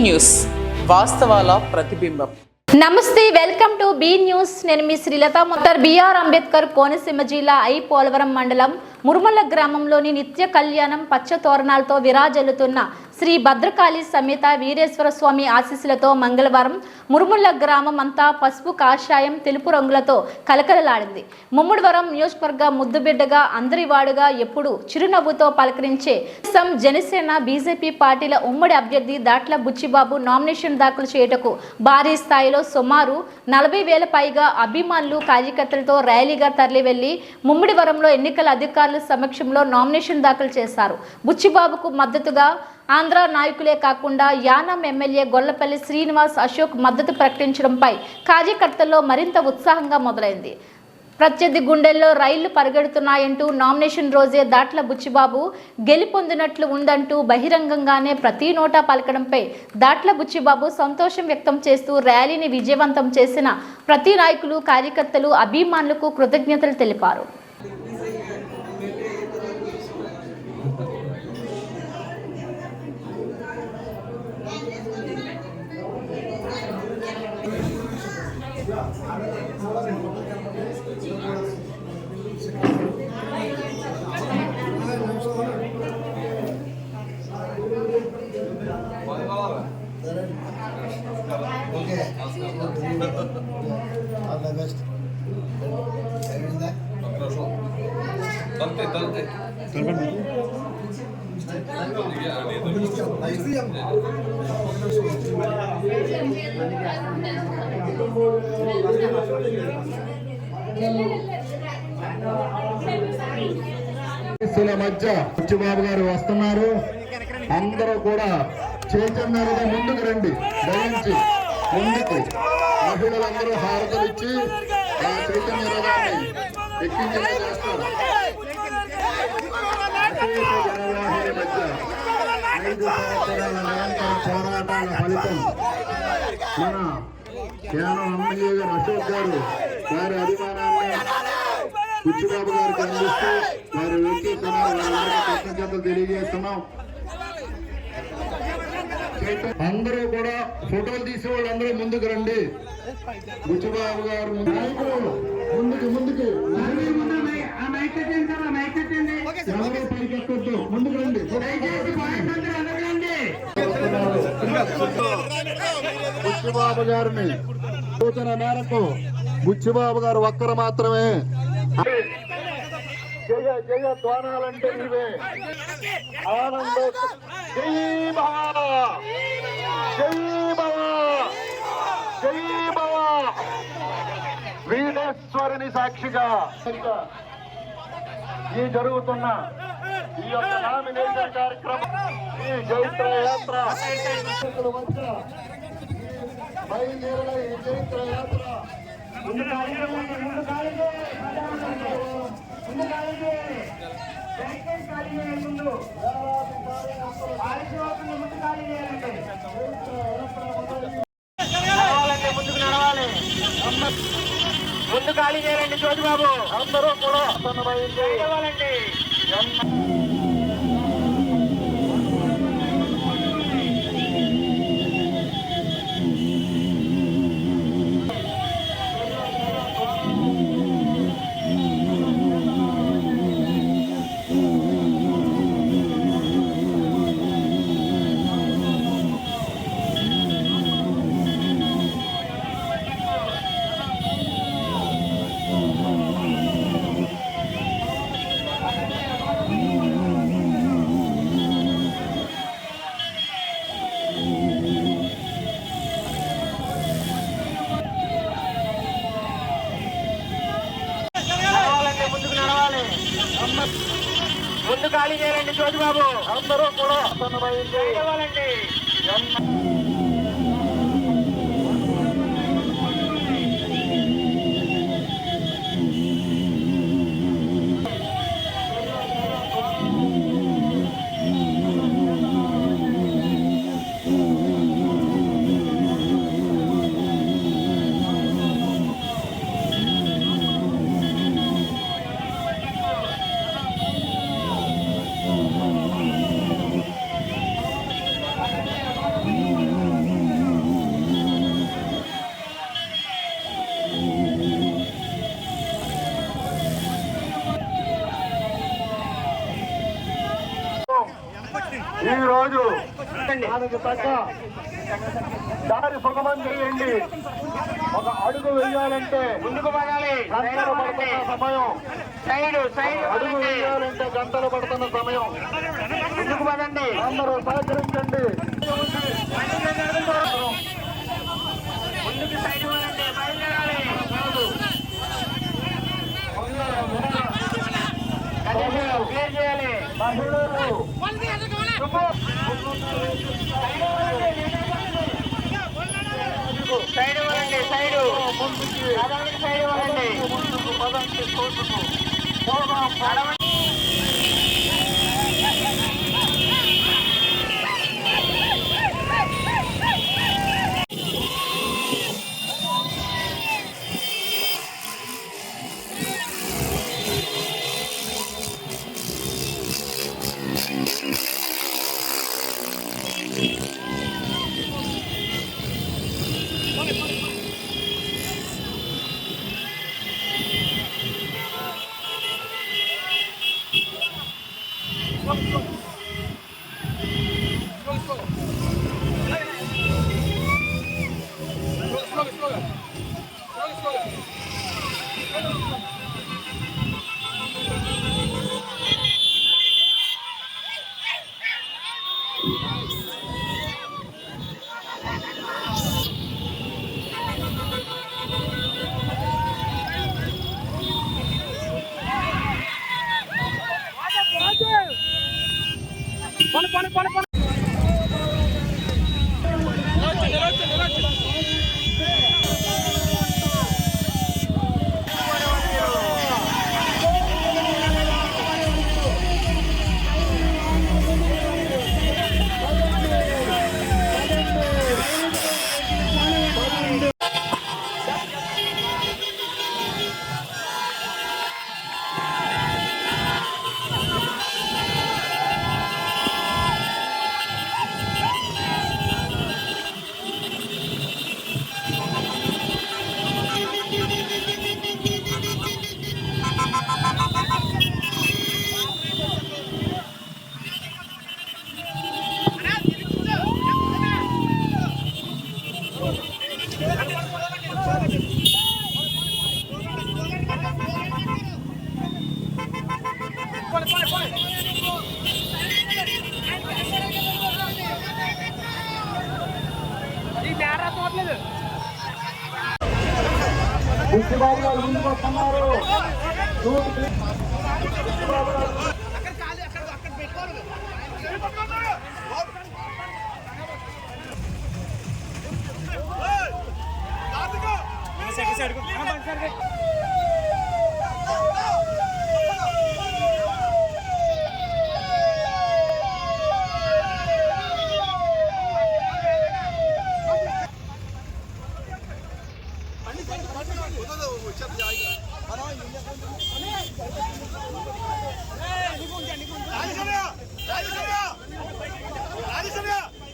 News, వాస్తవాల ప్రతిబింబం. నమస్తే, welcome to be news. నేను మీ శ్రీలత. మొత్తం బిఆర్ అంబేద్కర్ కోనసీమ జిల్లా పోలవరం మండలం మురుమల్ల గ్రామంలోని నిత్య కళ్యాణం పచ్చ తోరణాలతో విరాజిల్లుతున్న శ్రీ భద్రకాళి సమేత వీరేశ్వర స్వామి ఆశీస్సులతో మంగళవారం మురుమల్ల గ్రామం అంతా పసుపు కాషాయం తెలుపు రంగులతో కలకలలాడింది. ముమ్మడివరం నియోజకవర్గ ముద్దుబిడ్డగా అందరివాడుగా ఎప్పుడు చిరునవ్వుతో పలకరించే జనసేన బీజేపీ పార్టీల ఉమ్మడి అభ్యర్థి దాట్ల బుచ్చిబాబు నామినేషన్ దాఖలు చేయటకు భారీ స్థాయిలో సుమారు 40,000 పైగా అభిమానులు కార్యకర్తలతో ర్యాలీగా తరలివెళ్లి ముమ్మడివరంలో ఎన్నికల అధికారుల సమక్షంలో నామినేషన్ దాఖలు చేశారు. బుచ్చిబాబుకు మద్దతుగా ఆంధ్ర నాయకులే కాకుండా యానం ఎమ్మెల్యే గొల్లపల్లి శ్రీనివాస్ అశోక్ మద్దతు ప్రకటించడంపై కార్యకర్తల్లో మరింత ఉత్సాహంగా మొదలైంది. ప్రత్యర్థి గుండెల్లో రైళ్లు పరిగెడుతున్నాయంటూ నామినేషన్ రోజే దాట్ల బుచ్చిబాబు గెలుపొందినట్లు ఉందంటూ బహిరంగంగానే ప్రతి నోటా పలకడంపై దాట్ల బుచ్చిబాబు సంతోషం వ్యక్తం చేస్తూ ర్యాలీని విజయవంతం చేసిన ప్రతి నాయకులు, కార్యకర్తలు, అభిమానులకు కృతజ్ఞతలు తెలిపారు. మధ్య బుచ్చిబాబు గారు వస్తున్నారు. అందరూ కూడా చైతన్యంగా ముందుకు రండి, దయించి ముందుకు మహిళలందరూ హారతలు ఇచ్చి ఆ చైతన్య రథాన్ని ఎక్కించేలా చేస్తారు. జనవాహిని మధ్య 5 సంవత్సరాల నిరంతర పోరాటాల ఫలితం మన యానం ఎమ్మెల్యే గారు అశోక్ గారు వారి అభిమానాన్ని బుచ్చిబాబు గారికి అందిస్తూ వారు కృతజ్ఞతలు తెలియజేస్తున్నాం. అందరూ కూడా ఫోటోలు తీసే వాళ్ళు అందరూ ముందుకు రండి. బుచ్చిబాబు గారు ముందుకు ముందుకు పైకెక్కొద్దు, ముందుకు రండి. బుచ్చిబాబు గారిని సూచన మేరకు బుచ్చిబాబు గారు ఒక్కరు మాత్రమే జయ జయ ధ్వానాలంటే ఇవే ఆనంద. జై భవ, జై భవ, జై భవ. వీరేశ్వరుని సాక్షిగా ఈ జరుగుతున్న ఈ యొక్క నామినేషన్ కార్యక్రమం, ఈ జైత్ర యాత్ర బయలుదేరిన ఈ జైత్ర యాత్ర ముందు ఖాళీ చేయాలండి. జ్యోతిబాబు అందరూ కూడా ముందు ఖాళీ చేయాలండి. జ్యోతిబాబు అందరూ కూడా దానికి తగ్గ దారి సుగమం చేయండి. ఒక అడుగు వేయాలంటే ముందుకు పడాలి. గంటలు పడుతున్న సమయం. అడుగు వేయాలంటే గంటలు పడుతున్న సమయం. ముందుకు పడండి. అందరూ సహకరించండి. ముందుకు సైడ్ పడండి. బయలుదేరాలి. క్లియర్ చేయాలి. మహిళలు సైడ్ పడండి. సైడ్ సైడ్ పడండి. ముందుకు పదండి. కోర్టుకు పోదాం. బుచ్చిబాబు గారు ముందుకు వస్తున్నారు.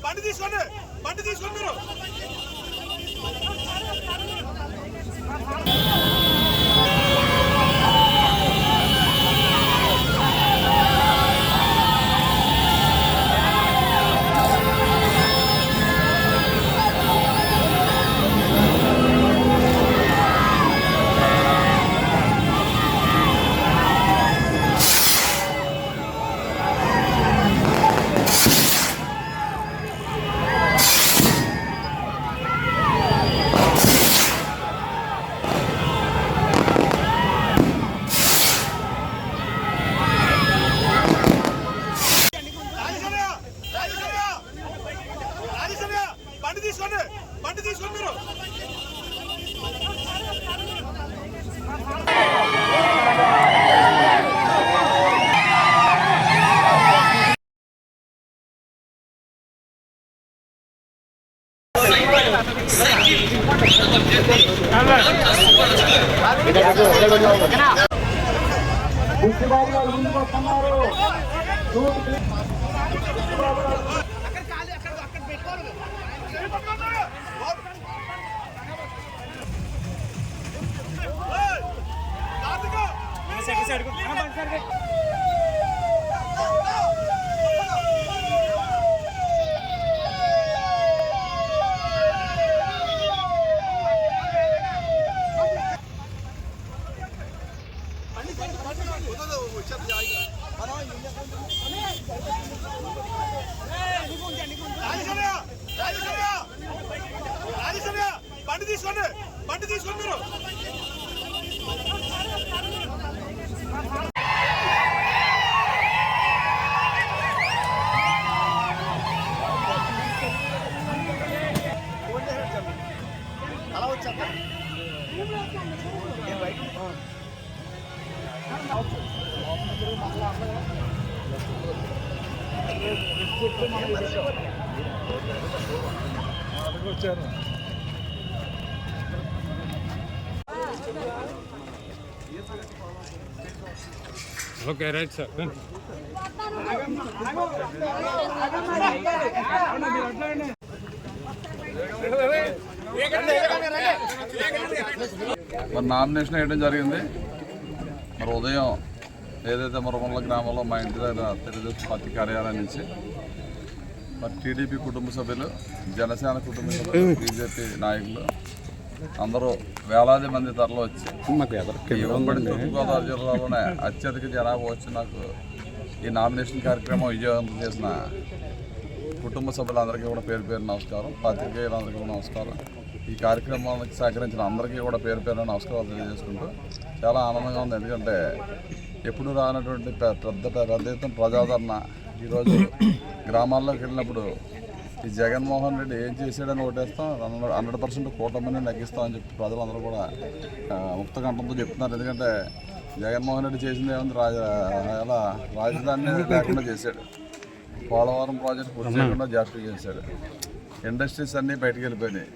బండి తీసుకోండి మీరు. బండి తీసుకోండి మీరు. బుచ్చిబాబు గారు ముందుకు వస్తున్నారు. బండి తీసుకోండి మీరు. అలా వచ్చేస్తా వచ్చారు. Okay right sir. మరి నామినేషన్ వేయడం జరిగింది. మరి ఉదయం ఏదైతే మురమల్ల గ్రామంలో మా ఇంటి దగ్గర తెలుగుదేశం పార్టీ కార్యాలయం నుంచి మరి టీడీపీ కుటుంబ సభ్యులు, జనసేన కుటుంబ సభ్యులు, బీజేపీ నాయకులు అందరూ వేలాది మంది తరలి వచ్చి ఈ ఉమ్మడి తూర్పుగోదావరి జిల్లాలోనే అత్యధిక జనాభా వచ్చి నాకు ఈ నామినేషన్ కార్యక్రమం విజయవంతం చేసిన కుటుంబ సభ్యులందరికీ కూడా పేరు పేరు నమస్కారం. పాత్రికేయులందరికీ కూడా నమస్కారం. ఈ కార్యక్రమానికి సహకరించిన అందరికీ కూడా పేరు పేరు నమస్కారాలు తెలియజేసుకుంటూ చాలా ఆనందంగా ఉంది. ఎందుకంటే ఎప్పుడు రానటువంటి పెద్ద ఎత్తున ప్రజాదరణ ఈరోజు గ్రామాల్లోకి వెళ్ళినప్పుడు ఈ జగన్మోహన్ రెడ్డి ఏం చేశాడని ఓటేస్తాం, 100% కూటమిని నెగ్గిస్తామని చెప్పి ప్రజలందరూ కూడా ముక్త కంఠంతో చెప్తున్నారు. ఎందుకంటే జగన్మోహన్ రెడ్డి చేసింది ఏముంది, అలా రాజధాని లేకుండా చేశాడు, పోలవరం ప్రాజెక్టు పూర్తి చేయకుండా జాప్యం చేశాడు, ఇండస్ట్రీస్ అన్నీ బయటకు వెళ్ళిపోయినాయి,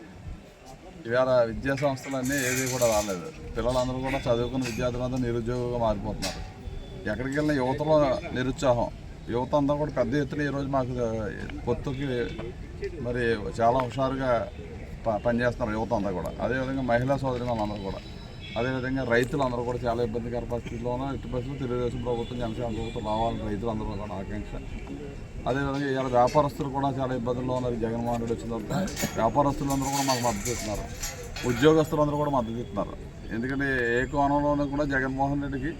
ఇవాళ విద్యా సంస్థలన్నీ ఏది కూడా రాలేదు, పిల్లలందరూ కూడా చదువుకున్న విద్యార్థులందరూ నిరుద్యోగంగా మారిపోతున్నారు. ఎక్కడికి వెళ్ళిన యువతలో నిరుత్సాహం, యువత అంతా కూడా పెద్ద ఎత్తున ఈరోజు మాకు పొత్తుకి మరి చాలా హుషారుగా పనిచేస్తున్నారు యువత అంతా కూడా. అదేవిధంగా మహిళా సోదరులందరూ కూడా, అదేవిధంగా రైతులందరూ కూడా చాలా ఇబ్బందికర పరిస్థితుల్లోనూ ఎట్టి పరిస్థితులు తెలుగుదేశం ప్రభుత్వం, జనసేన ప్రభుత్వం రావాలని రైతులందరూ కూడా ఆకాంక్ష. అదేవిధంగా ఇవాళ వ్యాపారస్తులు కూడా చాలా ఇబ్బందుల్లో ఉన్నారు. జగన్మోహన్ రెడ్డి వచ్చిన తర్వాత వ్యాపారస్తులందరూ కూడా మాకు మద్దతు ఇస్తున్నారు, ఉద్యోగస్తులందరూ కూడా మద్దతు ఇస్తున్నారు. ఎందుకంటే ఏ కోణంలోనూ కూడా జగన్మోహన్ రెడ్డికి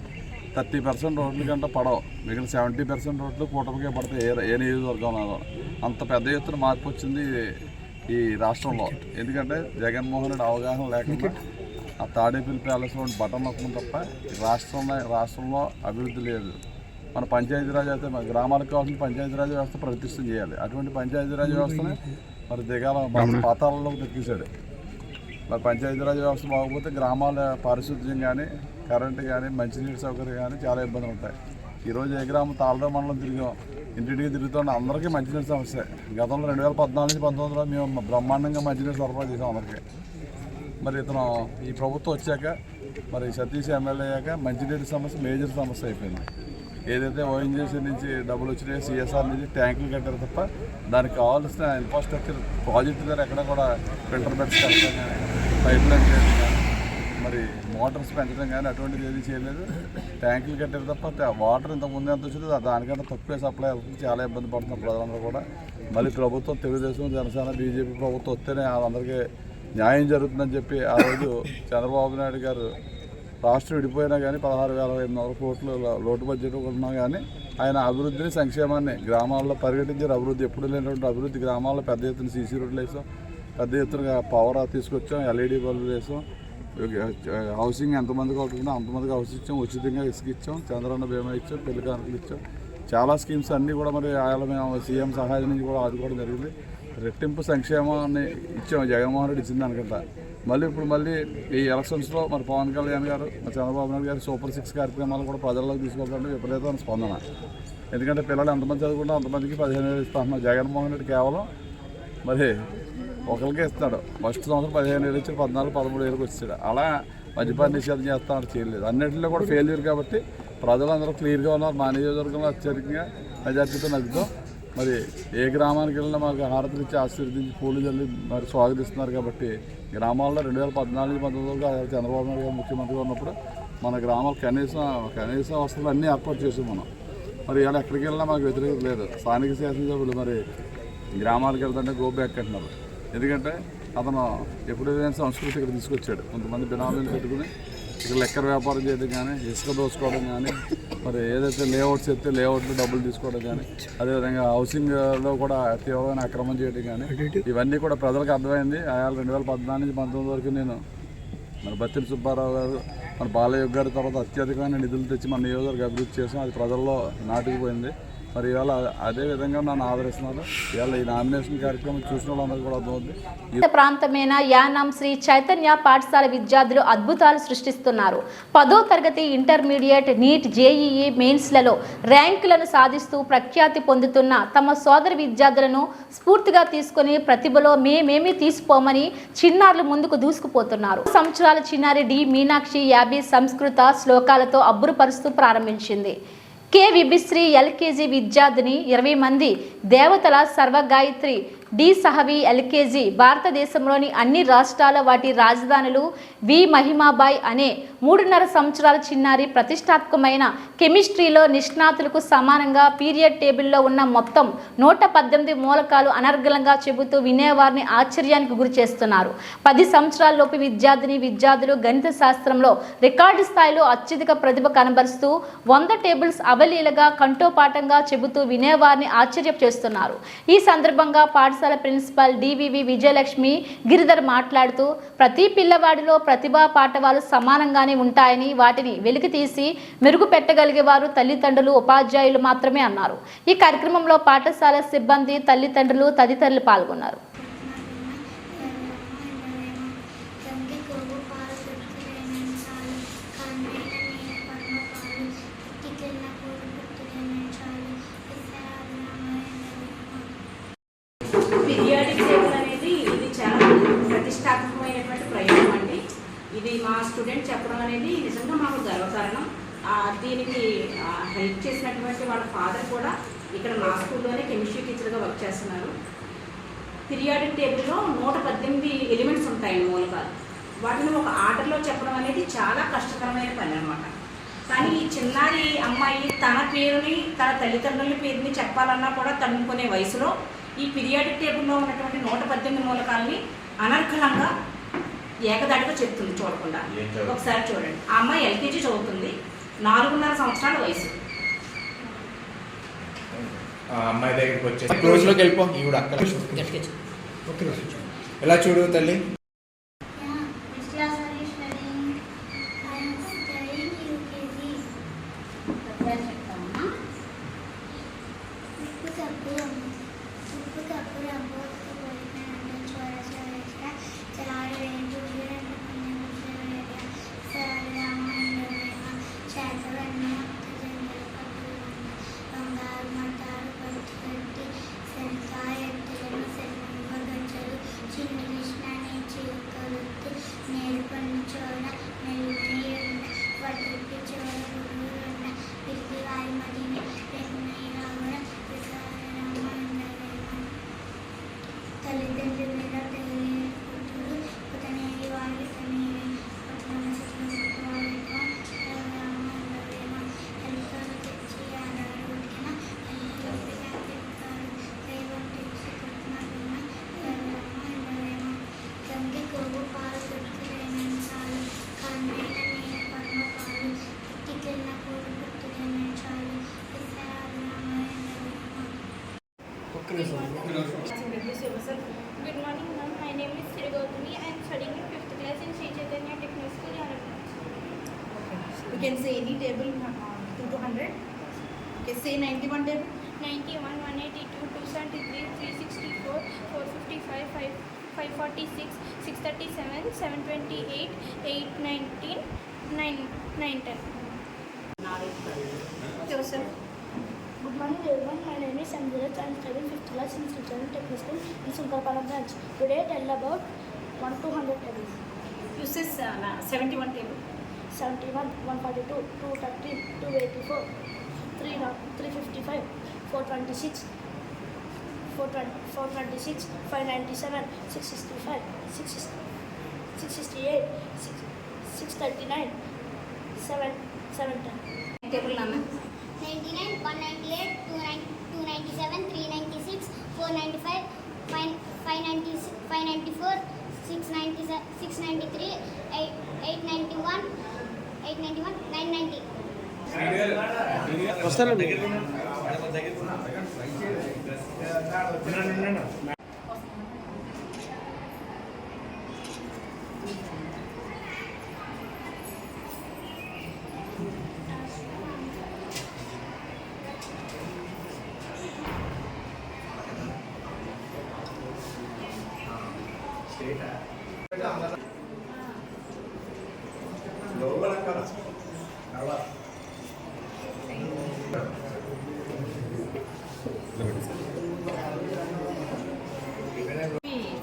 30% రోడ్ల కంటే పడవు, మిగిలిన 70% రోడ్లు కూటమికే పడతాయి ఏ నియోజకవర్గంలో. అంత పెద్ద ఎత్తున మార్పు వచ్చింది ఈ రాష్ట్రంలో. ఎందుకంటే జగన్మోహన్ రెడ్డి అవగాహన లేకుండా ఆ తాడేపల్లి ప్యాలెస్లో బటన్ నొక్కడం తప్ప రాష్ట్రంలో అభివృద్ధి లేదు. మన పంచాయతీరాజ్ అయితే మన గ్రామాలకు కావాల్సిన పంచాయతీరాజ్ వ్యవస్థ ప్రతిష్టం చేయాలి. అటువంటి పంచాయతీరాజ్ వ్యవస్థని మరి పాతాళంలోకి దక్కించాడు. మరి పంచాయతీరాజ్ వ్యవస్థ బాగోకపోతే గ్రామాల పారిశుద్ధ్యం కానీ, కరెంటు కానీ, మంచినీటి సౌకర్యం కానీ చాలా ఇబ్బందులు ఉంటాయి. ఈరోజు ఏ గ్రామం తాళరావు మండలం తిరిగాం, ఇంటింటికి తిరుగుతున్న అందరికీ మంచినీటి సమస్య. గతంలో 2014-19లో మేము బ్రహ్మాండంగా మంచినీటి సరఫరా చేసాం అందరికీ. మరి ఇతను ఈ ప్రభుత్వం వచ్చాక మరి సతీష్ ఎమ్మెల్యే అయ్యాక మంచినీటి సమస్య మేజర్ సమస్య అయిపోయింది. ఏదైతే ఓఎన్జీసీ నుంచి డబ్బులు వచ్చినాయో, సిఎస్ఆర్ నుంచి ట్యాంకులు కట్టారు తప్ప దానికి కావాల్సిన ఇన్ఫ్రాస్ట్రక్చర్ ప్రాజెక్టు దగ్గర ఎక్కడ కూడా ఫిల్టర్ బెడ్స్ కట్టడం కానీ, పైప్ లైన్ చేయడం కానీ, మరి మోటార్స్ పెంచడం కానీ అటువంటిది ఏది చేయలేదు. ట్యాంకులు కట్టారు తప్ప వాటర్ ఇంతకుముందు ఎంత వచ్చిందో దానికంటే తక్కువే సప్లై అవుతుంది. చాలా ఇబ్బంది పడుతున్నారు ప్రజలందరూ కూడా. మళ్ళీ ప్రభుత్వం తెలుగుదేశం, జనసేన, బీజేపీ ప్రభుత్వం వస్తేనే వాళ్ళందరికీ న్యాయం జరుగుతుందని చెప్పి ఆ రోజు చంద్రబాబు నాయుడు గారు రాష్ట్రం విడిపోయినా కానీ 16,500 కోట్లు లోటు బడ్జెట్ ఉన్నా కానీ ఆయన అభివృద్ధిని, సంక్షేమాన్ని గ్రామాల్లో పరిగెట్టించారు. అభివృద్ధి ఎప్పుడు లేనటువంటి అభివృద్ధి గ్రామాల్లో పెద్ద ఎత్తున సీసీ రోడ్లు వేసాం, పెద్ద ఎత్తున పవర్ తీసుకొచ్చాం, ఎల్ఈడి బల్బులు వేసాం, హౌసింగ్ ఎంతమందికి అవుతుందో అంతమందికి హౌస్ ఇచ్చాం, ఉచితంగా ఇసుక ఇచ్చాం, చంద్రన్న బీమా ఇచ్చాం, పెళ్లి కానుకలు ఇచ్చాం. చాలా స్కీమ్స్ అన్నీ కూడా మరి ఆయన మేము సీఎం సహాయం నుంచి కూడా ఆదుకోవడం జరిగింది. రెట్టింపు సంక్షేమాన్ని ఇచ్చాం జగన్మోహన్ రెడ్డి ఇచ్చింది అనుకుంటా. మళ్ళీ ఈ ఎలక్షన్స్లో మరి పవన్ కళ్యాణ్ గారు, మరి చంద్రబాబు నాయుడు గారు సూపర్ 6 కార్యక్రమాలు కూడా ప్రజల్లోకి తీసుకోవాలంటే విపరీతమైన స్పందన. ఎందుకంటే పిల్లలు ఎంతమంది చదువుకుంటే అంతమందికి 15,000 ఇస్తున్నాడు జగన్మోహన్ రెడ్డి. కేవలం మరి ఒకరికే ఇస్తున్నాడు. ఫస్ట్ సంవత్సరం 15,000 ఇచ్చి 14,000-13,000 వచ్చాడు. అలా మద్యపాన నిషేధం చేస్తామని చేయలేదు. అన్నింటిలో కూడా ఫెయిల్యూర్ కాబట్టి ప్రజలందరూ క్లియర్గా ఉన్నారు. మా నియోజకవర్గంలో అత్యధికంగా మెజార్టీతో నగ్గుతాం. మరి ఏ గ్రామానికి వెళ్ళినా మాకు హారతులు ఇచ్చి ఆశీర్వదించి పూలు చల్లి మరి స్వాగతిస్తున్నారు. కాబట్టి గ్రామాల్లో 2014-19లో చంద్రబాబు నాయుడు గారు ముఖ్యమంత్రిగా ఉన్నప్పుడు మన గ్రామాలు కనీస వసతులు అన్నీ ఏర్పాటు చేసాం మనం. మరి ఇలా ఎక్కడికి వెళ్ళినా మాకు వ్యతిరేకత లేదు. స్థానిక శాసనసభ్యులు మరి గ్రామాలకు వెళ్తుంటే గో బ్యాక్ అంటున్నారు. ఎందుకంటే అతను ఎప్పుడు ఏదైనా సంస్కృతి ఇక్కడ తీసుకొచ్చాడు. కొంతమంది బినామీలు పెట్టుకుని ఇక్కడ లెక్కర వ్యాపారం చేయడం కానీ, ఇసుక దోచుకోవడం కానీ, మరి ఏదైతే లేఅవుట్స్ ఎత్తే లేఅవుట్లు డబ్బులు తీసుకోవడం కానీ, అదేవిధంగా హౌసింగ్లో కూడా తీవ్రమైన అక్రమం చేయడం కానీ, ఇవన్నీ కూడా ప్రజలకు అర్థమైంది. 2014 నుంచి 2019 వరకు నేను మన బత్తిని సుబ్బారావు గారు, మన బాలయ్య గారి తర్వాత అత్యధికమైన నిధులు తెచ్చి మన నియోజకవర్గ అభివృద్ధి చేసాం. అది ప్రజల్లో నాటుకుపోయింది. మరి ఇవాళ అదే విధంగా నన్ను ఆదరిస్తున్నారు. ఇవాళ ఈ నామినేషన్ కార్యక్రమం చూసిన వాళ్ళందరూ కూడా అర్థమవుతుంది. ప్రాంతమైన యానాం శ్రీ చైతన్య పాఠశాల విద్యార్థులు అద్భుతాలు సృష్టిస్తున్నారు. 10వ తరగతి, ఇంటర్మీడియట్, నీట్, జేఈఈ మెయిన్స్లలో ర్యాంకులను సాధిస్తూ ప్రఖ్యాతి పొందుతున్న తమ సోదరి విద్యార్థులను స్ఫూర్తిగా తీసుకుని ప్రతిభలో మేమేమీ తీసిపోమని చిన్నారులు ముందుకు దూసుకుపోతున్నారు. సంవత్సరాల చిన్నారి డి మీనాక్షి 50 సంస్కృత శ్లోకాలతో అబ్బురుపరుస్తూ ప్రారంభించింది. కె విభిశ్రీ ఎల్కేజీ విద్యార్థిని 20 మంది దేవతల సర్వగాయత్రి డి సహవి ఎల్కేజీ భారతదేశంలోని అన్ని రాష్ట్రాల వాటి రాజధానులు వి మహిమాబాయ్ అనే 3.5 సంవత్సరాల చిన్నారి ప్రతిష్టాత్మకమైన కెమిస్ట్రీలో నిష్ణాతులకు సమానంగా పీరియడ్ టేబుల్లో ఉన్న మొత్తం 118 మూలకాలు అనర్గళంగా చెబుతూ వినేవారిని ఆశ్చర్యానికి గురి చేస్తున్నారు. 10 సంవత్సరాలలోపు విద్యార్థులు గణిత శాస్త్రంలో రికార్డు స్థాయిలో అత్యధిక ప్రతిభ కనబరుస్తూ 100 టేబుల్స్ అవలీలగా కంఠోపాఠంగా చెబుతూ వినేవారిని ఆశ్చర్యం చేస్తున్నారు. ఈ సందర్భంగా పాఠశాల ప్రిన్సిపల్ డివివి విజయలక్ష్మి గిరిధర్ మాట్లాడుతూ ప్రతి పిల్లవాడిలో ప్రతిభా పాఠవాలు సమానంగానే ఉంటాయని, వాటిని వెలికి తీసి మెరుగు పెట్టగలిగే వారు తల్లిదండ్రులు, ఉపాధ్యాయులు మాత్రమే అన్నారు. ఈ కార్యక్రమంలో పాఠశాల సిబ్బంది, తల్లిదండ్రులు తదితరులు పాల్గొన్నారు. పీరియాడిక్ టేబుల్ అనేది ఇది చాలా ప్రతిష్టాత్మకమైనటువంటి ప్రయోగం అండి. ఇది మా స్టూడెంట్ చెప్పడం అనేది నిజంగా మాకు గర్వకారణం. దీనికి హెల్ప్ చేసినటువంటి వాళ్ళ ఫాదర్ కూడా ఇక్కడ మా స్కూల్లోనే కెమిస్ట్రీ టీచర్గా వర్క్ చేస్తున్నారు. పీరియాడిక్ టేబుల్లో 118 ఎలిమెంట్స్ ఉంటాయండి, మూలకాలు. వాటిని ఒక ఆర్డర్లో చెప్పడం అనేది చాలా కష్టతరమైన పని అనమాట. కానీ ఈ చిన్నారి అమ్మాయి తన పేరుని, తన తల్లిదండ్రుల పేరుని చెప్పాలన్నా కూడా తన్నుకునే వయసులో ఈ పీరియాడిక్ టేబుల్లో ఉన్నటువంటి 118 మూలకాలని అనర్గళంగా ఏకదాటిగా చెప్తుంది చూడకుండా. ఒకసారి చూడండి. ఆ అమ్మాయి ఎల్కేజీ చదువుతుంది, 4.5 సంవత్సరాల వయసు. అమ్మాయి దగ్గరికి వచ్చేసి క్లోజ్లోకి వెళ్ళిపో. ఈ కూడా అక్కడ ఎలా చూడు తల్లి. Good morning, ma'am. My name is Sri Gautami. I am studying in 5th class in Sri Chaitanya Technical School, Yanam. Okay. You can say any table 2 to 100. Okay, say 91 table. 91, 182, 273, 364, 455, 546, 637, 728, 819, 910. Joseph. Good morning, everyone. My name is Sanjay. I am studying 5th class in Sri Chaitanya Technical School in Sunkarpala branch. Today, I tell about 1 to 100 tables. You say 71 table. 71, 142, 213, 284, 355, 426, 426, 597, 665, 668, 639, 710. Table number. 99, 198, 297, 396, 495, 594, 693, 891, 990.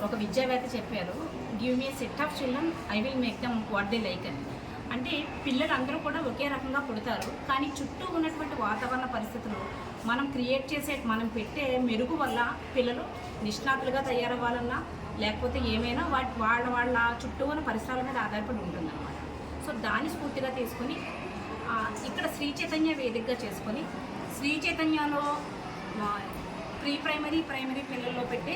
ఒక విద్యావేత్త చెప్పారు, give me set of children I will make them what they like అని. అంటే పిల్లలందరూ కూడా ఒకే రకంగా పుడతారు, కానీ చుట్టూ ఉన్నటువంటి వాతావరణ పరిస్థితులు మనం క్రియేట్ చేసే మనం పెట్టే మెరుగు వల్ల పిల్లలు నిష్ణాతులుగా తయారవ్వాలన్నా లేకపోతే ఏమైనా వాళ్ళ చుట్టూ ఉన్న పరిసరాల మీద ఆధారపడి ఉంటుందన్నమాట. సో దాన్ని స్ఫూర్తిగా తీసుకొని ఇక్కడ శ్రీ చైతన్య వేదికగా చేసుకొని శ్రీ చైతన్యలో ప్రీ ప్రైమరీ పిల్లల్లో పెట్టే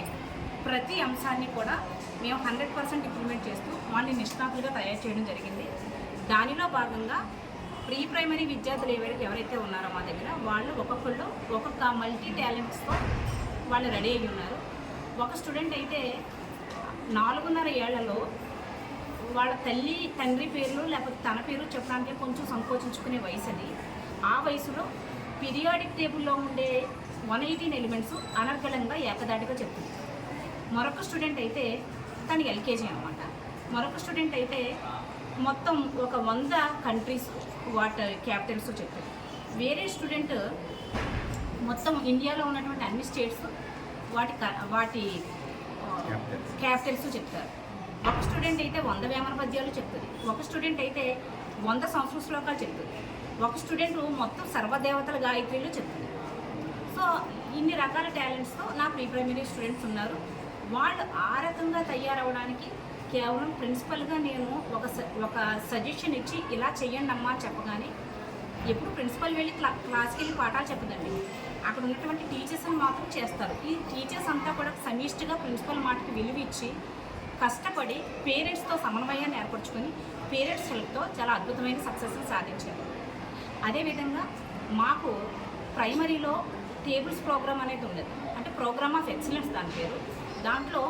ప్రతి అంశాన్ని కూడా మేము 100% ఇంప్లిమెంట్ చేస్తూ వాళ్ళని నిష్ణాతులుగా తయారు చేయడం జరిగింది. దానిలో భాగంగా ప్రీ ప్రైమరీ విద్యార్థులు ఎవరైతే ఉన్నారో మా దగ్గర వాళ్ళు ఒక్కొక్కళ్ళు ఒక్కొక్క మల్టీ టాలెంట్స్తో వాళ్ళు రెడీ అయ్యి ఉన్నారు. ఒక స్టూడెంట్ అయితే 4.5 ఏళ్లలో వాళ్ళ తల్లి తండ్రి పేర్లు లేకపోతే తన పేరు చెప్పడానికి కొంచెం సంకోచించుకునే వయసు అది. ఆ వయసులో పీరియాడిక్ టేబుల్లో ఉండే 118 ఎలిమెంట్స్ అనర్గళంగా ఏకదాటిగా చెప్తుంది. మరొక స్టూడెంట్ అయితే తను ఎల్కేజీ అనమాట. మరొక స్టూడెంట్ అయితే మొత్తం ఒక 100 కంట్రీస్ వాటి క్యాపిటల్స్ చెప్తుంది. వేరే స్టూడెంట్ మొత్తం ఇండియాలో ఉన్నటువంటి అన్ని స్టేట్స్ వాటి క్యాపిటల్స్ చెప్తారు. ఒక స్టూడెంట్ అయితే 100 వేమన పద్యాలు చెప్తుంది. ఒక స్టూడెంట్ అయితే 100 సంస్కృత శ్లోకాలు చెప్తుంది. ఒక స్టూడెంట్ మొత్తం సర్వదేవతల గాయత్రిలు చెప్తుంది. సో ఇన్ని రకాల టాలెంట్స్తో నా ప్రీ ప్రైమరీ స్టూడెంట్స్ ఉన్నారు. వాళ్ళు ఆ రకంగా తయారవడానికి కేవలం ప్రిన్సిపల్గా నేను ఒక సజెషన్ ఇచ్చి ఇలా చెయ్యండి అమ్మా చెప్పగానే ఎప్పుడు ప్రిన్సిపల్ వెళ్ళి క్లాస్కి వెళ్ళి పాఠాలు చెప్పదండి. అక్కడ ఉన్నటువంటి టీచర్స్ని మాత్రం చేస్తారు. ఈ టీచర్స్ అంతా కూడా సమిష్టిగా ప్రిన్సిపల్ మాటకి విలువ ఇచ్చి కష్టపడి పేరెంట్స్తో సమన్వయాన్ని ఏర్పరచుకొని పేరెంట్స్ హెల్ప్తో చాలా అద్భుతమైన సక్సెస్ని సాధించారు. అదేవిధంగా మాకు ప్రైమరీలో టేబుల్స్ ప్రోగ్రామ్ అనేది ఉండదు, అంటే ప్రోగ్రామ్ ఆఫ్ ఎక్సలెన్స్ దాని పేరు. దాంట్లో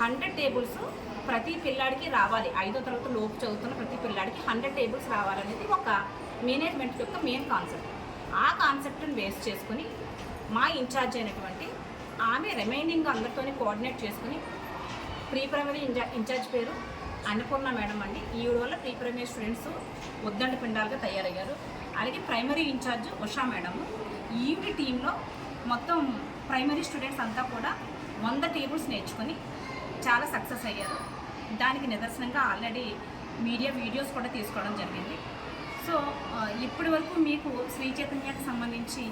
100 టేబుల్స్ ప్రతి పిల్లాడికి రావాలి. 5వ తరగతి లోపు చదువుతున్న ప్రతి పిల్లాడికి 100 టేబుల్స్ రావాలనేది ఒక మేనేజ్మెంట్ యొక్క మెయిన్ కాన్సెప్ట్. ఆ కాన్సెప్ట్ని బేస్ చేసుకుని మా ఇన్ఛార్జ్ అయినటువంటి ఆమె రిమైనింగ్ అందరితోని కోఆర్డినేట్ చేసుకుని ప్రీ ప్రైమరీ ఇన్ఛార్జ్ పేరు అన్నపూర్ణ మేడం అండి. ఈవిడ వల్ల ప్రీ ప్రైమరీ స్టూడెంట్స్ ఉద్దండ పిండాలుగా తయారయ్యారు. అలాగే ప్రైమరీ ఇన్ఛార్జ్ ఉషా మేడము. ఈవిడ టీంలో మొత్తం ప్రైమరీ స్టూడెంట్స్ అంతా కూడా 100 టేబుల్స్ నేర్చుకొని చాలా సక్సెస్ అయ్యారు. దానికి నిదర్శనంగా ఆల్రెడీ వీడియోస్ కూడా తీసుకోవడం జరిగింది. సో ఇప్పటి వరకు మీకు శ్రీ చైతన్యకి సంబంధించి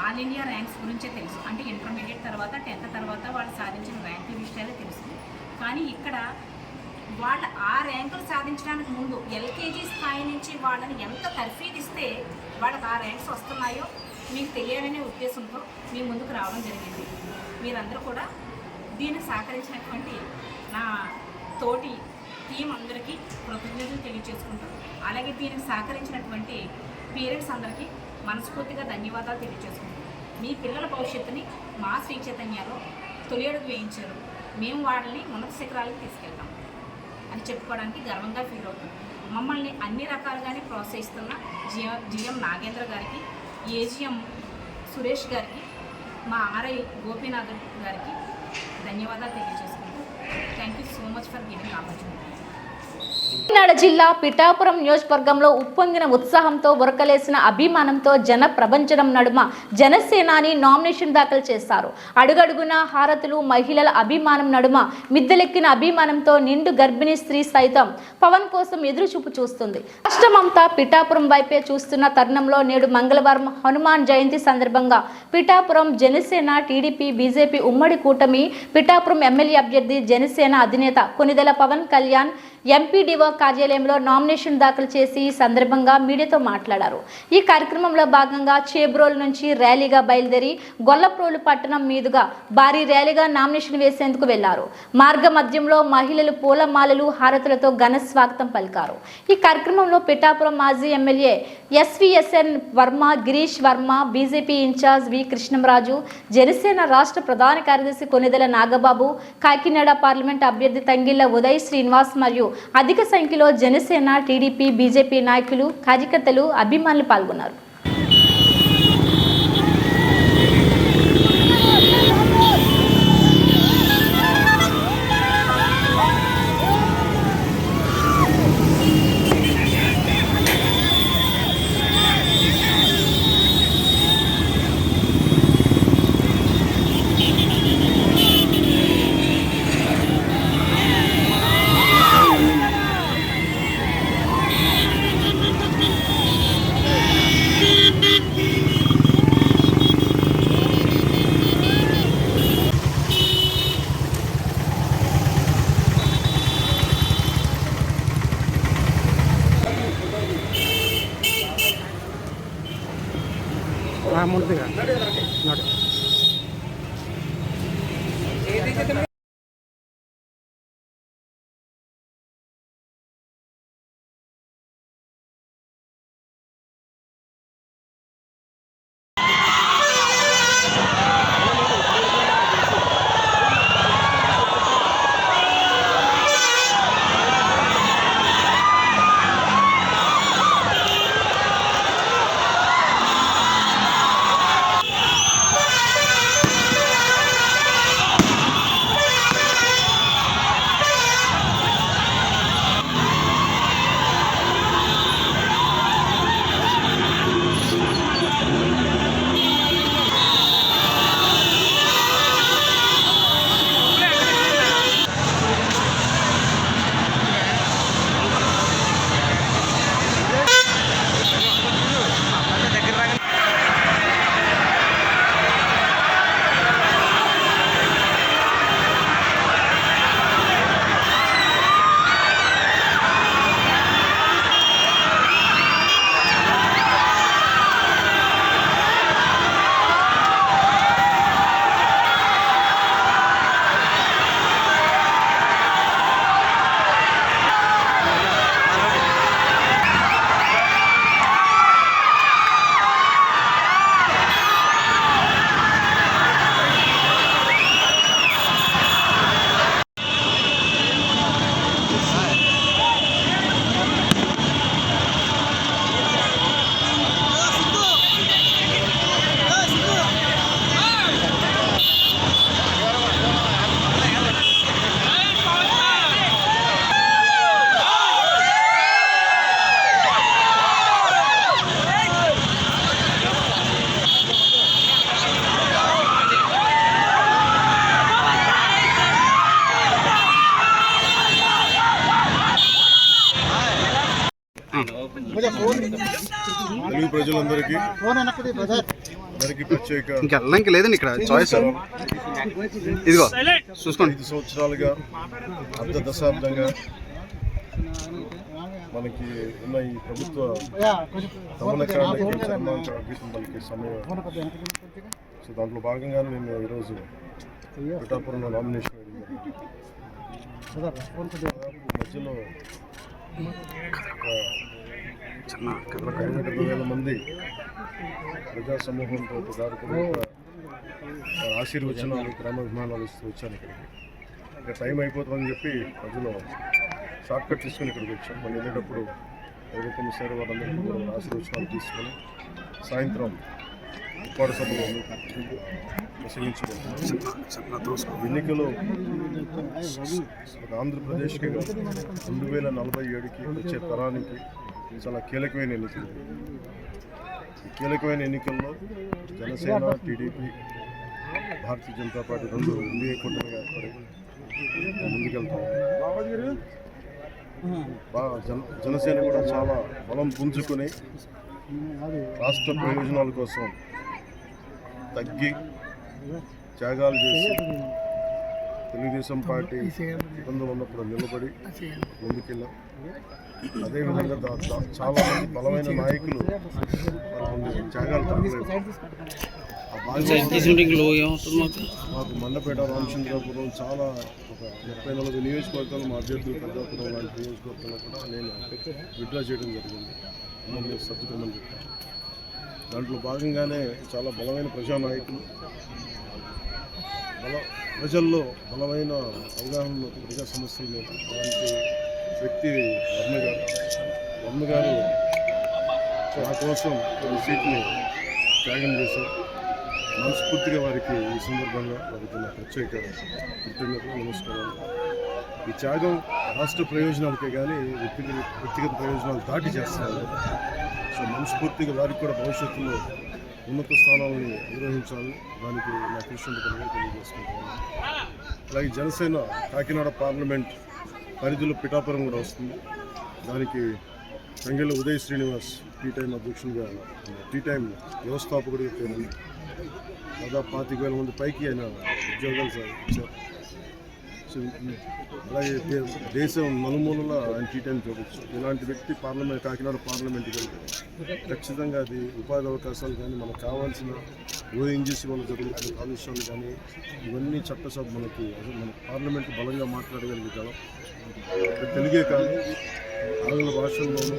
ఆల్ ఇండియా ర్యాంక్స్ గురించే తెలుసు, అంటే ఇంటర్మీడియట్ తర్వాత 10th తర్వాత వాళ్ళు సాధించిన ర్యాంకుల విషయాలే తెలుసు. కానీ ఇక్కడ వాళ్ళ ఆ ర్యాంకులు సాధించడానికి ముందు ఎల్కేజీ స్థాయి నుంచి వాళ్ళని ఎంత తర్ఫీదిస్తే వాళ్ళకి ఆ ర్యాంక్స్ వస్తున్నాయో మీకు తెలియాలనే ఉద్దేశంతో మీ ముందుకు రావడం జరిగింది. మీరందరూ కూడా దీనికి సహకరించినటువంటి నా తోటి టీం అందరికీ కృతజ్ఞతలు తెలియజేసుకుంటూ, అలాగే దీనికి సహకరించినటువంటి పేరెంట్స్ అందరికీ మనస్ఫూర్తిగా ధన్యవాదాలు తెలియజేసుకుంటాం. మీ పిల్లల భవిష్యత్తుని మా శ్రీ చైతన్యలో తొలి అడుగు వేయించారు. మేము వాళ్ళని ఉన్నత శిఖరాలకు తీసుకెళ్తాం అని చెప్పుకోవడానికి గర్వంగా ఫీల్ అవుతాం. మమ్మల్ని అన్ని రకాలుగానే ప్రోత్సహిస్తున్న జిఎం నాగేంద్ర గారికి, ఏజిఎం సురేష్ గారికి, మా ఆర్ఐ గోపీనాథ్ గారికి ధన్యవాదాలు తెలియజేసుకుంటూ thank you so much for giving opportunity. Kakinada జిల్లా పిఠాపురం నియోజకవర్గంలో ఉప్పొంగిన ఉత్సాహంతో ఉరకలేసిన అభిమానంతో జన ప్రభంజనం నడుమ జనసేనాని నామినేషన్ దాఖలు చేశారు. అడుగడుగున హారతులు, మహిళల అభిమానం నడుమ మిద్దెలెక్కిన అభిమానంతో నిండు గర్భిణీ స్త్రీ సైతం పవన్ కోసం ఎదురుచూపు చూస్తుంది. రాష్ట్రమంతా పిఠాపురం వైపే చూస్తున్న తరుణంలో నేడు మంగళవారం హనుమాన్ జయంతి సందర్భంగా పిఠాపురం జనసేన, టీడీపీ, బీజేపీ ఉమ్మడి కూటమి పిఠాపురం ఎమ్మెల్యే అభ్యర్థి జనసేన అధినేత కొనిదెల పవన్ కళ్యాణ్ ఎంపీడీఓ కార్యాలయంలో నామినేషన్ దాఖలు చేసి ఈ సందర్భంగా మీడియాతో మాట్లాడారు. ఈ కార్యక్రమంలో భాగంగా చేబ్రోలు నుంచి ర్యాలీగా బయలుదేరి గొల్లప్రోలు పట్టణం మీదుగా భారీ ర్యాలీగా నామినేషన్ వేసేందుకు వెళ్లారు. మార్గ మధ్యంలో మహిళలు పూలమాలలు హారతులతో ఘన స్వాగతం పలికారు. ఈ కార్యక్రమంలో పిఠాపురం మాజీ MLA SVSN Varma, Girish Varma, BJP incharge V Krishnamraju, Janasena రాష్ట్ర ప్రధాన కార్యదర్శి కొనిదెల నాగబాబు, కాకినాడ పార్లమెంట్ అభ్యర్థి తంగిళ్ల ఉదయ్ శ్రీనివాస్ మరియు అధిక సంఖ్యలో జనసేన, టీడీపీ, బీజేపీ నాయకులు, కార్యకర్తలు, అభిమానులు పాల్గొన్నారు. తెలుగు ప్రజలందరికీ అందరికీ ప్రత్యేక ఇంకా లేదండి ఇక్కడ చాయిస్ ఇదిగో చూసుకోండి. 5 సంవత్సరాలుగా అర్ధ దశాబ్దంగా మనకి ఉన్న ఈ ప్రభుత్వ దమనకాండకి చర్మాంక గీతం పలికే సమయం. సో దాంట్లో భాగంగానే నేను ఈరోజు పిఠాపురంలో నామినేషన్ మధ్యలో 70,000 మంది ప్రజా సమూహంతో దాడుకుని ఆశీర్వచనాలు, గ్రామాభిమానాలు ఇస్తూ వచ్చాను ఇక్కడికి. ఇంకా టైం అయిపోతుందని చెప్పి మధ్యలో షార్ట్ కట్ తీసుకొని ఇక్కడికి వచ్చాం. మళ్ళీ వెళ్ళేటప్పుడు ఎవరైతే కమిషనర్ వాళ్ళందరికీ కూడా ఆశీర్వచనాలు తీసుకొని సాయంత్రం ఉప్పాడ సభలో ప్రసంగించుకుంటున్నాం. ఎన్నికలు ఆంధ్రప్రదేశ్కి 2047కి వచ్చే తరానికి చాలా కీలకమైన ఎన్నికలు. ఈ కీలకమైన ఎన్నికల్లో జనసేన, టీడీపీ, భారతీయ జనతా పార్టీ రెండు ఎన్డీఏ కూటమిగా ఏర్పడి ముందుకెళ్తాం. జనసేన కూడా చాలా బలం పుంజుకొని రాష్ట్ర ప్రయోజనాల కోసం తగ్గి త్యాగాలు చేసి తెలుగుదేశం పార్టీ ఇబ్బందులు ఉన్నప్పుడు నిలబడి ముందుకెళ్ళాం. అదేవిధంగా చాలామంది బలమైన నాయకులు త్యాగాలు తగ్గలేదు. మాకు మండపేట, రామచంద్రాపురం చాలా ఒక 30-40 నియోజకవర్గాలు మా అభ్యర్థులు పెద్దాపురం లాంటి నియోజకవర్గాల్లో కూడా నేను విత్డ్రా చేయడం జరిగింది. సర్దుకోమని చెప్పాను. దాంట్లో భాగంగానే చాలా బలమైన ప్రజానాయకులు, ప్రజల్లో బలమైన అవగాహనలో ప్రజా సమస్యల మీద అలాంటి వ్యక్తి వర్మ గారు నా కోసం సీట్ని త్యాగం చేశారు. మనస్ఫూర్తిగా వారికి ఈ సందర్భంగా వారికి నా ప్రత్యేక కృతజ్ఞతలు, నమస్కారాలు. ఈ త్యాగం రాష్ట్ర ప్రయోజనాలకే కానీ వ్యక్తిగత ప్రయోజనాలు దాటి చేస్తున్నారు. సో మనస్ఫూర్తిగా వారికి కూడా భవిష్యత్తులో ఉన్నత స్థానాలను నిర్వహించాలని దానికి నా కృషి ఉంటుందని తెలియజేసుకుంటున్నాను. అలాగే జనసేన కాకినాడ పార్లమెంట్ పరిధిలో పిఠాపురం కూడా వస్తుంది. దానికి తంగెళ్ళ ఉదయ్ శ్రీనివాస్ టీ టైం అధ్యక్షులుగా, టీ టైం వ్యవస్థాపకుడిగా పేరు. దాదాపు 25,000 మంది పైకి ఆయన ఉద్యోగాలు ఇచ్చారు. సో అలాగే దేశం నలుమూలల ఆయన టీ టైం చూడవచ్చు. ఇలాంటి వ్యక్తి కాకినాడ పార్లమెంట్కి వెళ్తే ఖచ్చితంగా అది ఉపాధి అవకాశాలు కానీ, మనకు కావాల్సిన ఓఎన్జీసీ వల్ల జరుగుతున్న కాలుష్యాలు కానీ, ఇవన్నీ చట్టసభ మనకి మన పార్లమెంట్ బలంగా మాట్లాడగలిగే తెలుగే కాదు, ఆంగ్ల భాషల్లోనూ,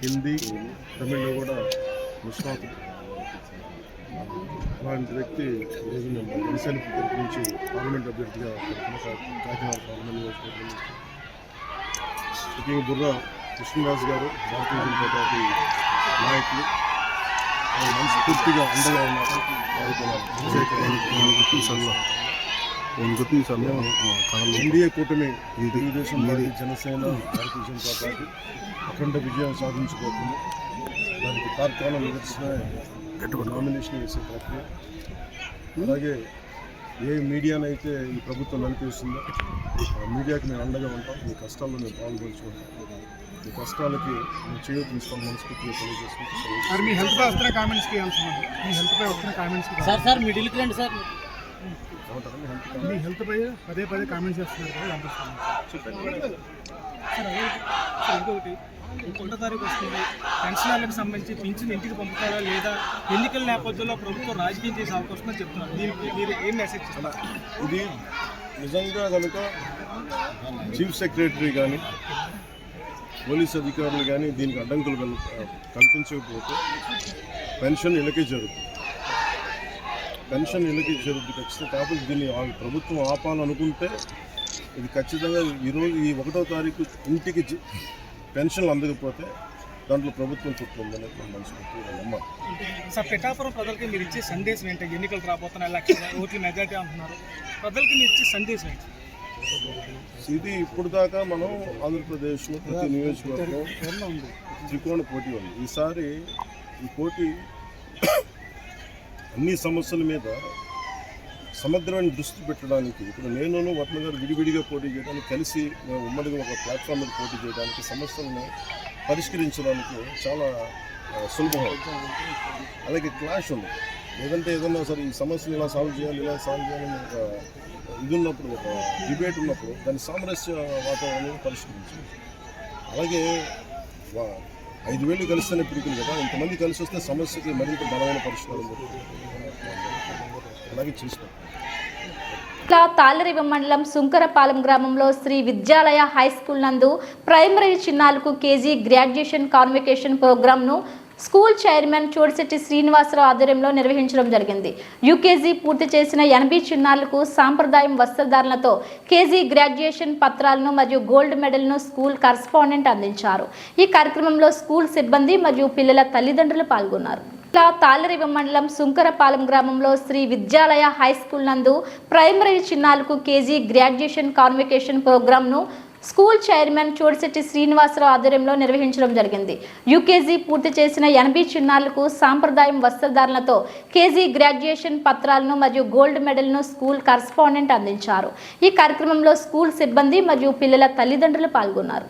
హిందీ, తమిళ్లో కూడా నిష్ణాతులు. అలాంటి వ్యక్తి ఈరోజు మేము జనసేన తరపు నుంచి పార్లమెంట్ అభ్యర్థిగా కాకినాడ పార్లమెంట్ నియోజకవర్గం ముఖ్యంగా బుర్రా కృష్ణరాజు గారు, భారతీయ జనతా పార్టీ నాయకులు, మనస్ఫూర్తిగా అండగా ఉన్నారు. ఎన్డీఏ కూటమి తెలుగుదేశం పార్టీ, జనసేన, భారతీయ జనతా పార్టీ అఖండ విజయం సాధించబోతుంది. దానికి తార్కాణం నిదర్శన నామినేషన్ వేసే ప్రక్రియ. అలాగే ఏ మీడియానైతే ఈ ప్రభుత్వం నడిపిస్తుందో మీడియాకి మేము అండగా ఉంటాం. మీ కష్టాల్లో మేము పాల్గొంచుకుంటాం. మీ కష్టాలకి మేము చేయొచ్చుకోవాలి మనస్ఫూర్తిగా తెలియజేసుకుంటాం. మీ హెల్త్ పై వస్తున్న కామెంట్స్కి సార్ మిడిల్కి రండి సార్. మీ హెల్త్ పై పదే కామెంట్స్ చేస్తున్నారు కదా, ఇంకొకటి 1 తారీఖు వస్తుంది. పెన్షనర్లకు సంబంధించి పింఛన్ ఇంటికి పంపుతారా లేదా ఎన్నికల నేపథ్యంలో ప్రభుత్వం రాజకీయం చేసే అవకాశం అని చెప్తున్నారు. దీనికి మీరు ఏం మెసేజ్ చేస్తారు? ఇది నిజంగా కనుక చీఫ్ సెక్రటరీ కానీ, పోలీస్ అధికారులు కానీ దీనికి అడ్డంకులు కల్పించకపోతే పెన్షన్ ఇళ్ళకే జరుగుతుంది. ఖచ్చితంగా. కాకపోతే దీన్ని ప్రభుత్వం ఆపాలనుకుంటే ఇది ఖచ్చితంగా ఈరోజు ఈ 1వ తారీఖు ఇంటికి పెన్షన్లు అందకపోతే దాంట్లో ప్రభుత్వం చుట్టూందని మనస్ఫూర్తిగా నమ్మాలి. సార్, పిఠాపురం ప్రజలకి మీరు ఇచ్చే సందేశం ఏంటి? ఎన్నికలు రాబోతున్నాయి, లక్షల ఓట్ల మెజారిటీ అంటున్నారు. ప్రజలకి మీరు ఇచ్చే సందేశం ఏంటి? ఇది ఇప్పుడు దాకా మనం ఆంధ్రప్రదేశ్లో ప్రతి నియోజకవర్గం త్రికోణ పోటీ ఉంది. ఈసారి ఈ పోటీ అన్ని సమస్యల మీద సమగ్రమైన దృష్టి పెట్టడానికి, ఇప్పుడు నేను వర్మ గారు విడివిడిగా పోటీ చేయడానికి, కలిసి మేము ఉమ్మడిగా ఒక ప్లాట్ఫామ్ మీద పోటీ చేయడానికి, సమస్యలను పరిష్కరించడానికి చాలా సులభం. అలాగే క్లాష్ ఉంది. ఏదన్నా సరే ఈ సమస్యను ఇలా సాల్వ్ చేయాలని ఒక ఇది ఉన్నప్పుడు, ఒక డిబేట్ ఉన్నప్పుడు దాన్ని సామరస్య వాతావరణం పరిష్కరించాలి. అలాగే 5,000 కలిస్తేనే పిడికిలు కదా, ఇంతమంది కలిసి వస్తే సమస్యకి మరింత బలమైన పరిష్కారం అలాగే చేస్తాం. తాళ్లరేవు మండలం సుంకరపాలెం గ్రామంలో శ్రీ విద్యాలయ హై స్కూల్ నందు ప్రైమరీ చిన్నారులకు కేజీ గ్రాడ్యుయేషన్ కాన్వకేషన్ ప్రోగ్రాంను స్కూల్ చైర్మన్ చోడిశెట్టి శ్రీనివాసరావు ఆధ్వర్యంలో నిర్వహించడం జరిగింది. యూకేజీ పూర్తి చేసిన 80 చిన్నారులకు సాంప్రదాయం వస్త్రధారణలతో కేజీ గ్రాడ్యుయేషన్ పత్రాలను మరియు గోల్డ్ మెడల్ను స్కూల్ కరస్పాండెంట్ అందించారు. ఈ కార్యక్రమంలో స్కూల్ సిబ్బంది మరియు పిల్లల తల్లిదండ్రులు పాల్గొన్నారు. తాళ్లరేవు మండలం సుంకరపాలెం గ్రామంలో శ్రీ విద్యాలయ హై స్కూల్ నందు ప్రైమరీ చిన్నారులకు కేజీ గ్రాడ్యుయేషన్ కాన్వకేషన్ ప్రోగ్రాంను స్కూల్ చైర్మన్ చోడిశెట్టి శ్రీనివాసరావు ఆధ్వర్యంలో నిర్వహించడం జరిగింది. యూకేజీ పూర్తి చేసిన 80 చిన్నారులకు సాంప్రదాయం వస్త్రధారణలతో కేజీ గ్రాడ్యుయేషన్ పత్రాలను మరియు గోల్డ్ మెడల్ను స్కూల్ కరస్పాండెంట్ అందించారు. ఈ కార్యక్రమంలో స్కూల్ సిబ్బంది మరియు పిల్లల తల్లిదండ్రులు పాల్గొన్నారు.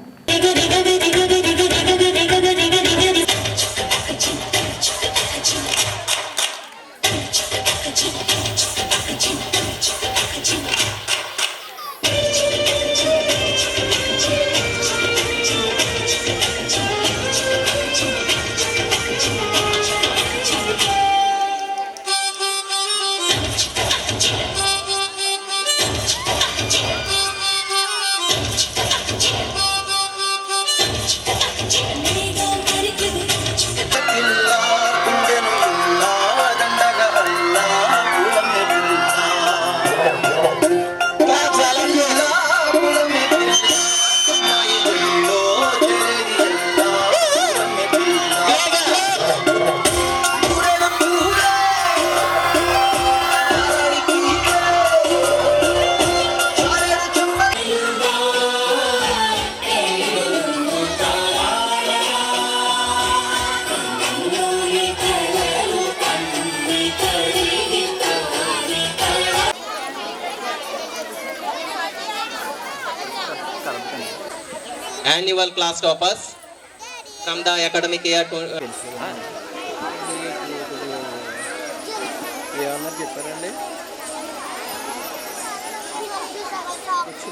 annual class toppers from the academic year. ఏమన్నారు చెప్పారండి?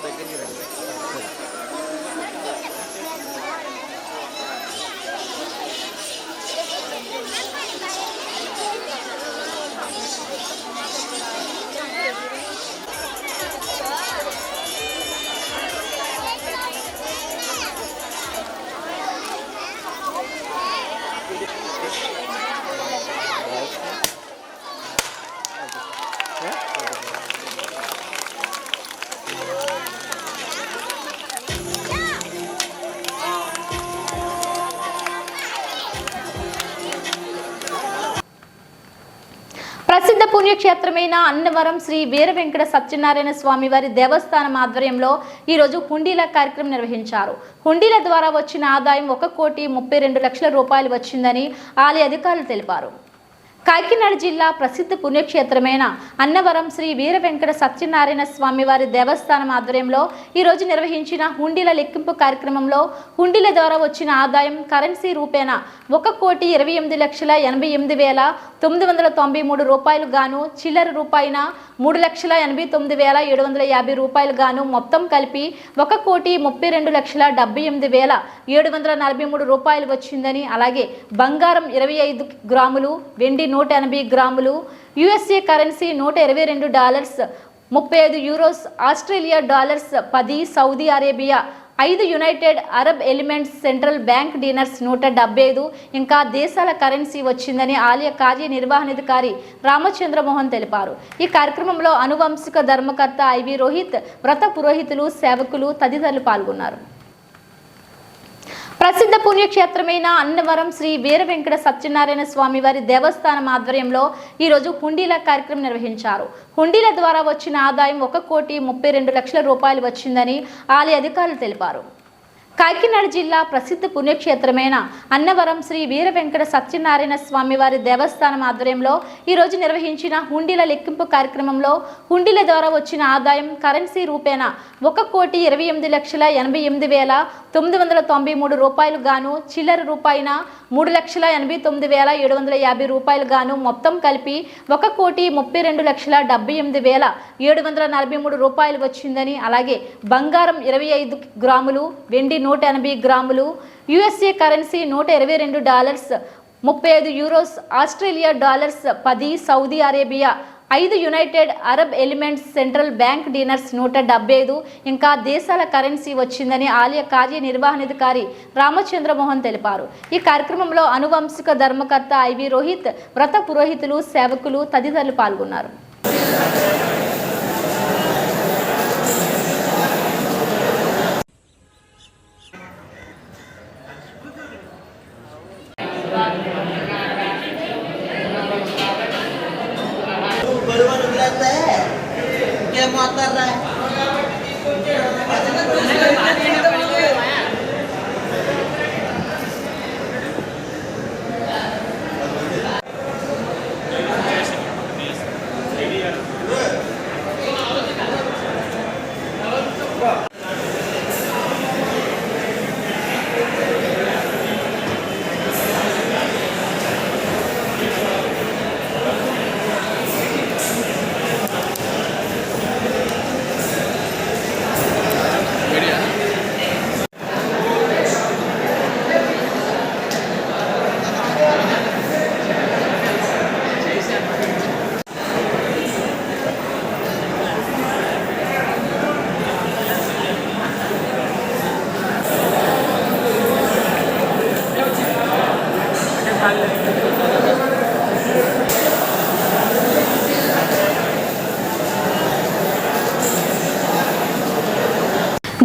దగ్గరికి రండి. ప్రసిద్ధ పుణ్యక్షేత్రమైన అన్నవరం శ్రీ వీర వెంకట సత్యనారాయణ స్వామి వారి దేవస్థానం ఆధ్వర్యంలో ఈరోజు హుండీల కార్యక్రమం నిర్వహించారు. హుండీల ద్వారా వచ్చిన ఆదాయం 1,32,00,000 రూపాయలు వచ్చిందని ఆలయ అధికారులు తెలిపారు. కాకినాడ జిల్లా ప్రసిద్ధ పుణ్యక్షేత్రమైన అన్నవరం శ్రీ వీర వెంకట సత్యనారాయణ స్వామి వారి దేవస్థానం ఆధ్వర్యంలో ఈరోజు నిర్వహించిన హుండీల లెక్కింపు కార్యక్రమంలో హుండీల ద్వారా వచ్చిన ఆదాయం కరెన్సీ రూపేణా 1,28,188,993 రూపాయలు గాను, చిల్లర రూపాయిన 3,89,750 రూపాయలు గాను మొత్తం కలిపి 1,32,78,743 రూపాయలు వచ్చిందని, అలాగే బంగారం 25 గ్రాములు, వెండి 180 గ్రాములు, USA currency $122, 35 euros, Australia dollars 10, Saudi Arabia 5, United Arab elements central bank dinars 175 ఇంకా దేశాల కరెన్సీ వచ్చిందని ఆలయ కార్యనిర్వహణాధికారి రామచంద్రమోహన్ తెలిపారు. ఈ కార్యక్రమంలో అనువంశిక ధర్మకర్త ఐవి రోహిత్, వ్రత పురోహితులు, సేవకులు తదితరులు పాల్గొన్నారు. ప్రసిద్ధ పుణ్యక్షేత్రమైన అన్నవరం శ్రీ వీర వెంకట సత్యనారాయణ స్వామి వారి దేవస్థానం ఆధ్వర్యంలో ఈరోజు హుండీల కార్యక్రమం నిర్వహించారు. హుండీల ద్వారా వచ్చిన ఆదాయం 1,32,00,000 రూపాయలు వచ్చిందని ఆలయ అధికారులు తెలిపారు. కాకినాడ జిల్లా ప్రసిద్ధ పుణ్యక్షేత్రమైన అన్నవరం శ్రీ వీర వెంకట సత్యనారాయణ స్వామి వారి దేవస్థానం ఆధ్వర్యంలో ఈరోజు నిర్వహించిన హుండీల లెక్కింపు కార్యక్రమంలో హుండీల ద్వారా వచ్చిన ఆదాయం కరెన్సీ రూపేణా 1,28,188,993 రూపాయలు గాను, చిల్లర రూపాయిన 3,89,750 రూపాయలు గాను మొత్తం కలిపి 1,32,78,743 రూపాయలు వచ్చిందని, అలాగే బంగారం 25 గ్రాములు, వెండి 180 గ్రాములు, USA currency $122, 35 euros, Australia dollars 10, Saudi Arabia 5, United Arab elements central bank dinars 175 ఇంకా దేశాల కరెన్సీ వచ్చిందని ఆలయ కార్యనిర్వహణాధికారి రామచంద్రమోహన్ తెలిపారు. ఈ కార్యక్రమంలో అనువంశిక ధర్మకర్త ఐవి రోహిత్, వ్రత పురోహితులు, సేవకులు తదితరులు పాల్గొన్నారు.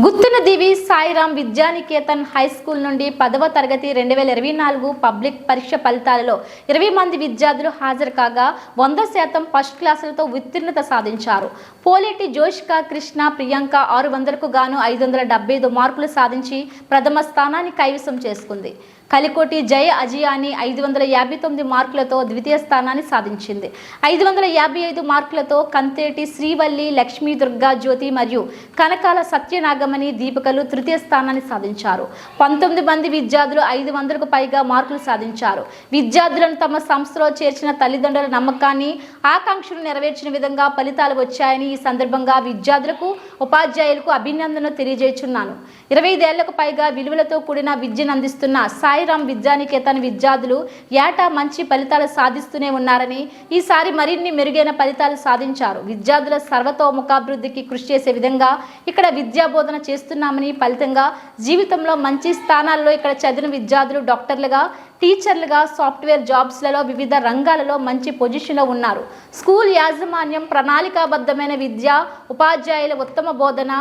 గుత్తిన దివి సాయిరామ్ విద్యానికేతన్ హై స్కూల్ నుండి 10వ తరగతి 2024 పబ్లిక్ పరీక్ష ఫలితాలలో 20 మంది విద్యార్థులు హాజరు కాగా 100% ఫస్ట్ క్లాసులతో ఉత్తీర్ణత సాధించారు. పోలేటి జోష్కా కృష్ణ ప్రియాంక 600కు గాను 575 మార్కులు సాధించి ప్రథమ స్థానాన్ని కైవసం చేసుకుంది. కలికోటి జయ అజియాని 559 మార్కులతో ద్వితీయ స్థానాన్ని సాధించింది. 555 మార్కులతో కంతేటి శ్రీవల్లి, లక్ష్మీ దుర్గా జ్యోతి మరియు కనకాల సత్యనాగమణి దీపికలు తృతీయ ద్వితీయ స్థానాన్ని సాధించారు. 19 మంది విద్యార్థులు 500కు పైగా మార్కులు సాధించారు. విద్యార్థులను తమ సంస్థలో చేర్చిన తల్లిదండ్రుల నమ్మకాన్ని, ఆకాంక్షలు నెరవేర్చిన విధంగా ఫలితాలు వచ్చాయని ఈ సందర్భంగా విద్యార్థులకు, ఉపాధ్యాయులకు అభినందనలు తెలియజేస్తున్నాను. 25 ఏళ్లకు పైగా విలువలతో కూడిన విద్యను అందిస్తున్న సాయిరాం విద్యానికేతన్ విద్యార్థులు ఏటా మంచి ఫలితాలు సాధిస్తూనే ఉన్నారని, ఈసారి మరిన్ని మెరుగైన ఫలితాలు సాధించారు. విద్యార్థుల సర్వతోముఖాభివృద్ధికి కృషి చేసే విధంగా ఇక్కడ విద్యా బోధన చేస్తున్నామని, ఫలితంగా జీవితంలో మంచి స్థానాల్లో ఇక్కడ చదివిన విద్యార్థులు డాక్టర్లుగా, టీచర్లుగా, సాఫ్ట్వేర్ జాబ్స్లలో వివిధ రంగాలలో మంచి పొజిషన్లో ఉన్నారు. స్కూల్ యాజమాన్యం ప్రణాళికాబద్ధమైన విద్య, ఉపాధ్యాయుల ఉత్తమ బోధన,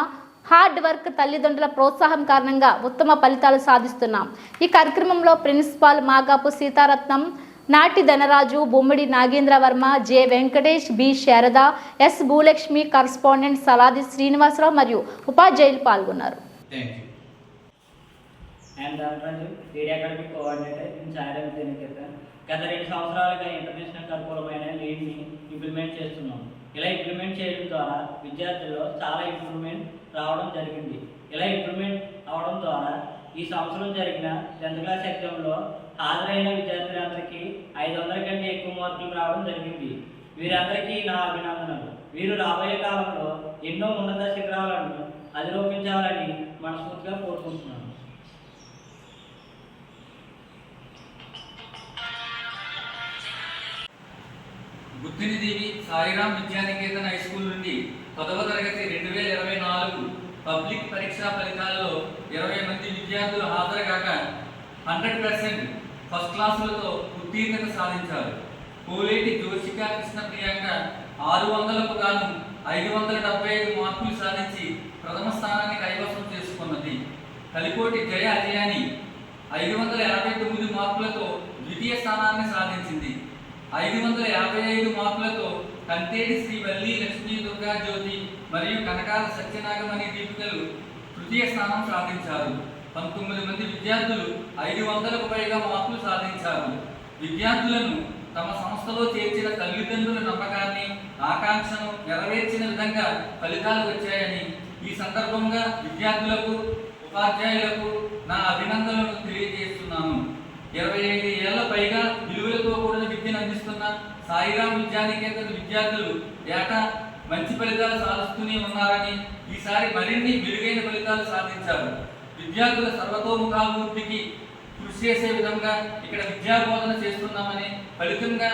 హార్డ్ వర్క్, తల్లిదండ్రుల ప్రోత్సాహం కారణంగా ఉత్తమ ఫలితాలు సాధిస్తున్నాం. ఈ కార్యక్రమంలో principal Magapu Seetharatnam, Nati Dhanaraju, Bommidi Nagendra Varma, J Venkatesh, B Sharada, S Bhulakshmi, correspondent Saladi Srinivasarao మరియు ఉపాధ్యాయులు పాల్గొన్నారు. గత 2 సంవత్సరాలుగా ఇంటర్నేషనల్ కరికులమైన లీడ్ని ఇంప్లిమెంట్ చేస్తున్నాం. ఇలా ఇంప్లిమెంట్ చేయడం ద్వారా విద్యార్థుల్లో చాలా ఇంప్రూవ్మెంట్ రావడం జరిగింది. ఇలా ఇంప్రూవ్మెంట్ అవడం ద్వారా ఈ సంవత్సరం జరిగిన 10th క్లాస్ ఎగ్జామ్లో హాజరైన విద్యార్థులందరికీ 500 కంటే ఎక్కువ మార్కులు రావడం జరిగింది. వీరందరికీ నా అభినందనలు. వీరు రాబోయే కాలంలో ఎన్నో ఉన్నత శిఖరాలను అధిరోపించాలని మనస్ఫూర్తిగా కోరుకుంటున్నాను. బుద్ధినిదేవి సాయిరాం విద్యానికేతన్ హై స్కూల్ నుండి 10వ తరగతి 2024 పబ్లిక్ పరీక్షా ఫలితాల్లో 20 మంది విద్యార్థులు హాజరు కాక 100% ఫస్ట్ క్లాసులతో ఉత్తీర్ణత సాధించారు. కోలేటి జోషిక కృష్ణ ప్రియాంక 600కు గాను 575 మార్కులు సాధించి ప్రథమ స్థానాన్ని కైవసం చేసుకున్నది. కలికోటి జయ అజయాని 559 మార్కులతో ద్వితీయ స్థానాన్ని సాధించింది. 555 మార్కులతో కంతేటి శ్రీ వల్లి లక్ష్మీ దుర్గా జ్యోతి మరియు కనకాల సత్యనాగమణి దీపికలు తృతీయ స్థానం సాధించారు. 19 మంది విద్యార్థులు 500కు పైగా మార్కులు సాధించారు. విద్యార్థులను తమ సంస్థలో చేర్చిన తల్లిదండ్రుల నమ్మకాన్ని, ఆకాంక్షను నెరవేర్చిన విధంగా ఫలితాలు వచ్చాయని ఈ సందర్భంగా విద్యార్థులకు, ఉపాధ్యాయులకు నా అభినందనలు తెలియజేస్తున్నాను. 25 ఏళ్ల పైగా విలువలతో కూడిన విద్యను అందిస్తున్న సాయిరాం విద్యానికేతన్ విద్యార్థులు ఏటా మంచి ఫలితాలు సాధిస్తూనే ఉన్నారని, ఈసారి మరిన్ని మెరుగైన ఫలితాలు సాధించారు. విద్యార్థుల సర్వతోముఖాభివృద్ధికి కృషి చేసే విధంగా ఇక్కడ విద్యా బోధన చేస్తున్నామని, ఫలితంగా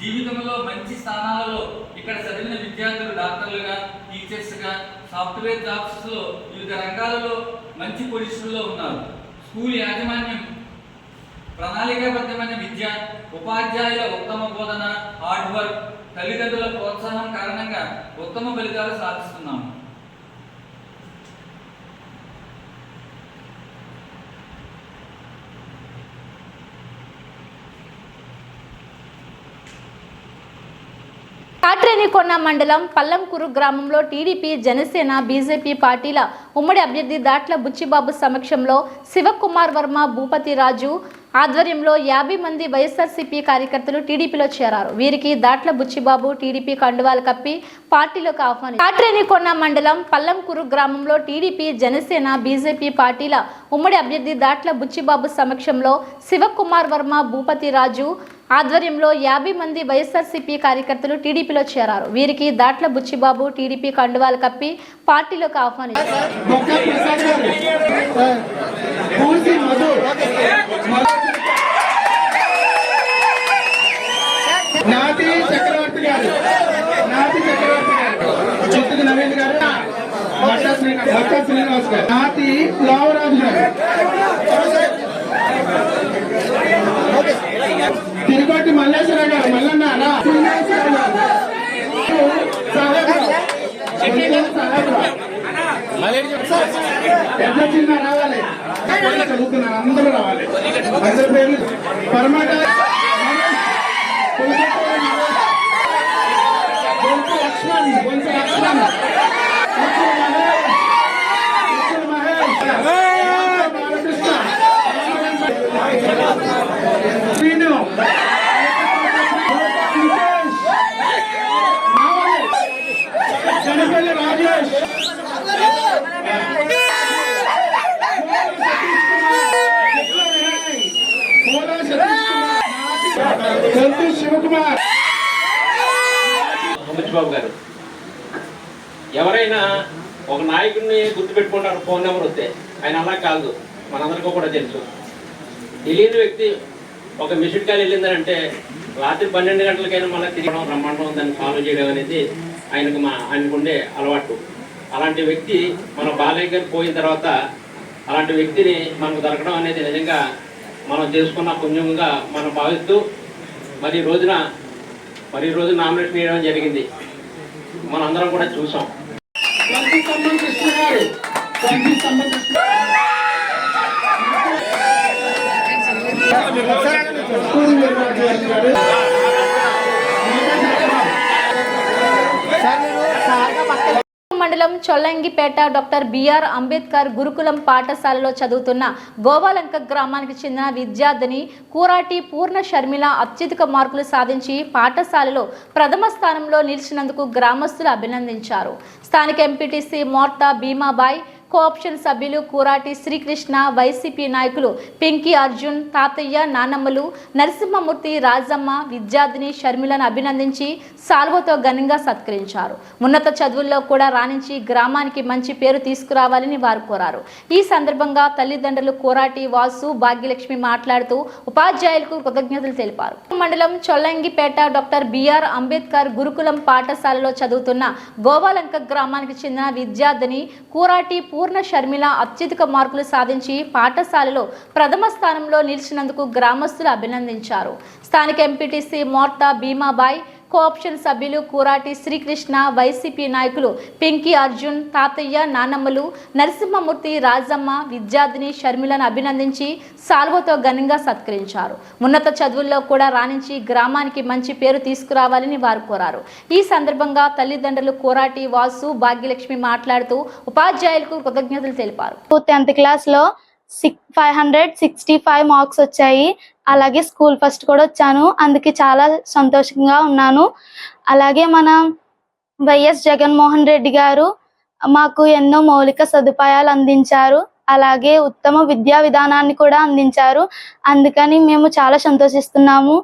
జీవితంలో మంచి స్థానాలలో ఇక్కడ చదివిన విద్యార్థులు డాక్టర్లుగా, టీచర్స్గా, సాఫ్ట్వేర్ జాబ్స్లో వివిధ రంగాలలో మంచి పొజిషన్లో ఉన్నారు. స్కూల్ యాజమాన్యం ప్రణాళికాబద్ధమైన విద్య, ఉపాధ్యాయుల ఉత్తమ బోధన, హార్డ్ వర్క్, తల్లిదండ్రుల ప్రోత్సాహం కారణంగా ఉత్తమ ఫలితాలు సాధిస్తున్నాము. కాట్రేనికొండ మండలం పల్లంకూరు గ్రామంలో టీడీపీ, జనసేన, బీజేపీ పార్టీల ఉమ్మడి అభ్యర్థి దాట్ల బుచ్చిబాబు సమక్షంలో శివకుమార్ వర్మ, భూపతి రాజు ఆధ్వర్యంలో 50 మంది వైఎస్ఆర్సీపీ కార్యకర్తలు టీడీపీలో చేరారు. వీరికి దాట్ల బుచ్చిబాబు టీడీపీ కండువాలు కప్పి పార్టీలోకి ఆహ్వానించారు. కాట్రేనికొండ మండలం పల్లంకూరు గ్రామంలో టీడీపీ, జనసేన, బీజేపీ పార్టీల ఉమ్మడి అభ్యర్థి దాట్ల బుచ్చిబాబు సమక్షంలో శివకుమార్ వర్మ, భూపతి రాజు ఆధ్వర్యంలో 50 మంది వైఎస్ఆర్సీపీ కార్యకర్తలు టీడీపీలో చేరారు. వీరికి దాట్ల బుచ్చిబాబు టీడీపీ కండువాలు కప్పి పార్టీలోకి ఆహ్వానించారు. నాటి చక్రవర్తి గారు, చిత్తూరు నవీన్ గారు, భట్ట శ్రీనివాస్ గారు, నాటి లావరాజు గారు, తిరుపతి మల్లేశ్వర గారు, మల్లన్న ఎట్లా చిన్న రావాలి, చదువుతున్నారు అందరూ రావాలి. అందరి పేర్లు పరమాట లక్ష్మణ్, లక్ష్మణ్ శ్రీను, జనపల్లి రాజేష్, కుమార్. బుచ్చిబాబు గారు, ఎవరైనా ఒక నాయకుడిని గుర్తుపెట్టుకుంటారు ఫోన్ నెంబర్ వస్తే, ఆయన అలా కాదు, మనందరికీ కూడా తెలుసు. తెలియని వ్యక్తి ఒక మిస్డ్ కాల్ వెళ్ళిందంటే రాత్రి 12 గంటలకైనా మళ్ళీ తిరగడం, రమ్మండం, దాన్ని ఫాలో చేయడం అనేది ఆయనకు ఉండే అలవాటు. అలాంటి వ్యక్తి మన బాలయ్య గారు పోయిన తర్వాత అలాంటి వ్యక్తిని మనకు దొరకడం అనేది నిజంగా మనం చేసుకున్న పుణ్యంగా మనం భావిస్తూ మరి ఈ రోజు నామినేషన్ చేయడం జరిగింది. మనందరం కూడా చూసాం. మండలం చొల్లంగిపేట డాక్టర్ బిఆర్ అంబేద్కర్ గురుకులం పాఠశాలలో చదువుతున్న గోవాలంక గ్రామానికి చెందిన విద్యార్థిని కూరాటి పూర్ణ షర్మిల అత్యధిక మార్కులు సాధించి పాఠశాలలో ప్రథమ స్థానంలో నిలిచినందుకు గ్రామస్తులు అభినందించారు. స్థానిక ఎంపీటీసీ మోర్తా భీమాబాయ్, కోఆప్షన్ సభ్యులు కూరాటి శ్రీకృష్ణ, వైసీపీ నాయకులు పింకీ అర్జున్, తాతయ్య, నానమ్మలు, నరసింహమూర్తి, రాజమ్మ విద్యార్థిని షర్మిలను అభినందించి సాల్వతో ఘనంగా సత్కరించారు. ఉన్నత చదువుల్లో కూడా రాణించి గ్రామానికి మంచి పేరు తీసుకురావాలని వారు కోరారు. ఈ సందర్భంగా తల్లిదండ్రులు కూరాటి వాసు, భాగ్యలక్ష్మి మాట్లాడుతూ ఉపాధ్యాయులకు కృతజ్ఞతలు తెలిపారు. మండలం చొల్లంగిపేట డాక్టర్ బిఆర్ అంబేద్కర్ గురుకులం పాఠశాలలో చదువుతున్న గోవాలంక గ్రామానికి చెందిన విద్యార్థిని కూరాటి పూర్ణ షర్మిల అత్యధిక మార్కులు సాధించి పాఠశాలలో ప్రథమ స్థానంలో నిలిచినందుకు గ్రామస్తులు అభినందించారు. స్థానిక ఎంపీటీసీ మోర్తా భీమాబాయ్, కోఆప్షన్ సభ్యులు కూరాటి శ్రీకృష్ణ, వైసీపీ నాయకులు పింకీ అర్జున్, తాతయ్య, నానమ్మలు, నరసింహమూర్తి, రాజమ్మ విద్యార్థిని షర్మిలను అభినందించి సాల్వతో ఘనంగా సత్కరించారు. ఉన్నత చదువుల్లో కూడా రాణించి గ్రామానికి మంచి పేరు తీసుకురావాలని వారు కోరారు. ఈ సందర్భంగా తల్లిదండ్రులు కూరాటి వాసు, భాగ్యలక్ష్మి మాట్లాడుతూ ఉపాధ్యాయులకు కృతజ్ఞతలు తెలిపారు. 10th క్లాస్లో 565 మార్క్స్ వచ్చాయి. అలాగే స్కూల్ ఫస్ట్ కూడా వచ్చాను. అందుకే చాలా సంతోషంగా ఉన్నాను. అలాగే మన వైఎస్ జగన్మోహన్ రెడ్డి గారు మాకు ఎన్నో మౌలిక సదుపాయాలు అందించారు. అలాగే ఉత్తమ విద్యా విధానాన్ని కూడా అందించారు. అందుకని మేము చాలా సంతోషిస్తున్నాము.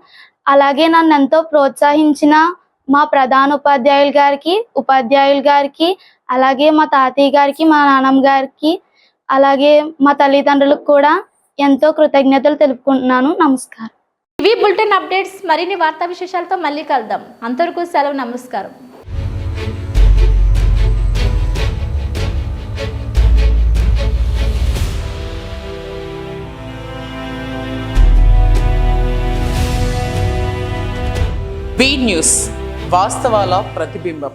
అలాగే నన్ను ఎంతో ప్రోత్సహించిన మా ప్రధాన ఉపాధ్యాయులు గారికి, అలాగే మా తాతయ్య గారికి, మా నాన్నమ్మ గారికి, అలాగే మా తల్లిదండ్రులకు కూడా ఎంతో కృతజ్ఞతలు తెలుపుకుంటున్నాను. నమస్కారం. ఇవి బులెటిన్ అప్డేట్స్. మరిన్ని వార్తా విశేషాలతో మళ్ళీ కలుద్దాం. అంతవరకు సెలవు. నమస్కారం. బీ న్యూస్, వాస్తవాల ప్రతిబింబం.